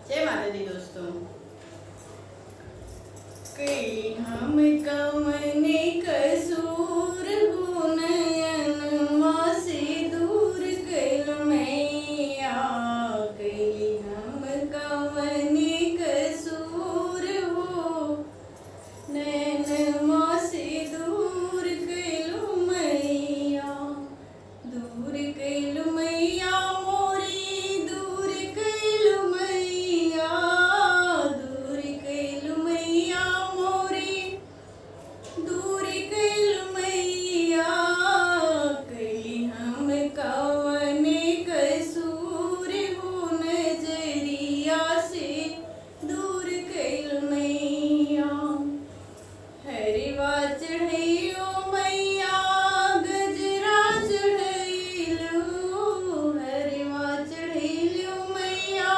जय माता दी दोस्तों। कई हम कवने कसूर हो नयनवा से दूर कइल मैया। कई हम कवने कसूर हो नयनवा से दूर कइल मैया। दूर कइल मैया मोरी, दूर कइल मैया। दूर कइल मैया मोरी, दूर कइल मैया। कइली हम कवने कसूर हो नजरिया से दूर कइल मैया। हरवा चढ़ैलो मैया, गजरा चढ़ैलो। हरवा चढ़ैलो मैया,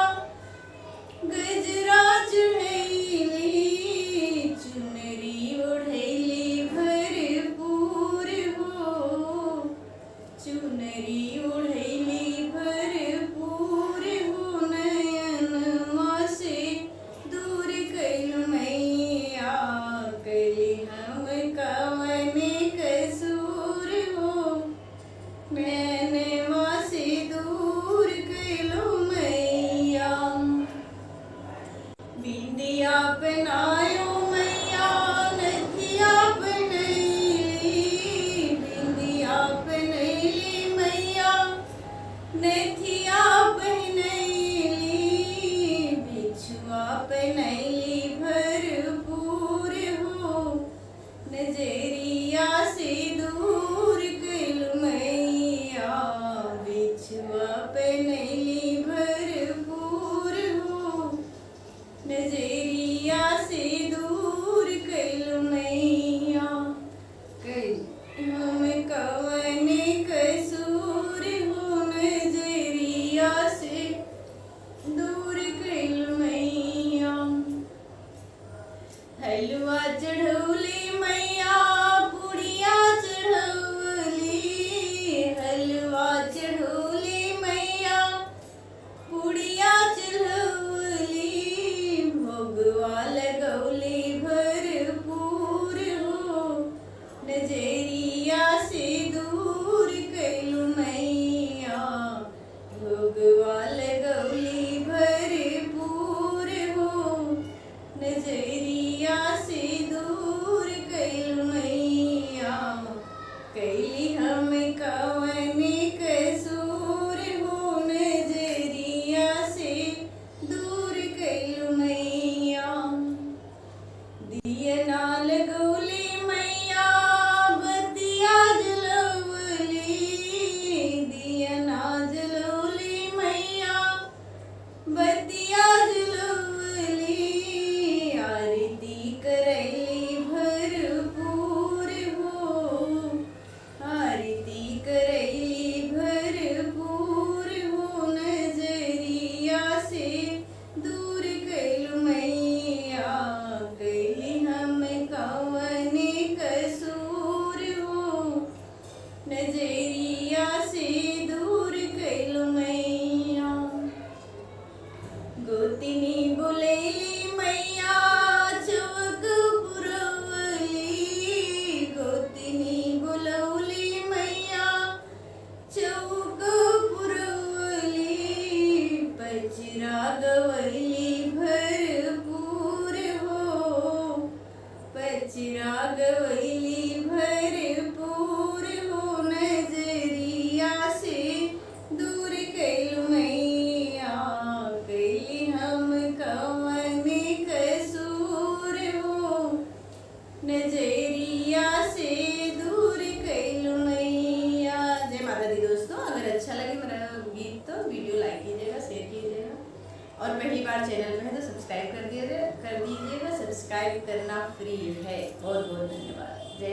गजरा चढ़ैली। चुनरी ओढ़ैली भरपूर हो। चुनरी ओढ़ैली भरपूर हो नयनवा से दूर कइल मैया। कइली हम कवने कसूर हो नयनवा से दूर कइल मैया। बिंदिया बनायो मैया, नथिया बनैली। बिंदिया बनैली मैया, नथिया बनैली। बिछुआ बनैली भरपूर हो नजरिया से दूर कइल मैया। बिछुआ बनैली भरपूर हो नजरिया से दूर कइल मैया। हम कवने कसूर हो नजरिया से दूर कइल मैया। हलवा चढ़ौली मैया, पुड़िया चढ़ौली। हलवा चढ़ौली मैया, पुड़िया चढ़ौली। भोगवा लगौली भरपूर हो नजरिया से दूर कइल मैया। भोगवा लगौली भरपूर हो नजरिया से दूर कइल मैया। कइली हम कवने कसूर हो नजरिया से दूर कइल मैया। दियना लगौली मैया, बतिया जलौली। दियना जलौली मैया, बतिया जलौली। आरती करैली भरपूर हो। आरती करैली भरपूर हो नजरिया से दूर कइल मैया। कइली हम कवने कसूर हो नजरिया से दूर कइल मैया। गोतिनी बुलैली मैया, चौक पुरवली। गोतिनी बुलौली मैया, चौक पुरवली। पचरा गवैली भरपूर हो। पचरा गवैली भरपूर हो नजरिया से दूर कइल मैया। कइली हम कवने कसूर हो नजरिया से दूर कइल मैया। जय माता दी दोस्तों। अगर अच्छा लगे मेरा गीत तो वीडियो लाइक कीजिएगा, शेयर कीजिएगा और पहली बार चैनल में है तो सब्सक्राइब कर दीजिएगा। सब्सक्राइब करना फ्री है। बहुत बहुत धन्यवाद।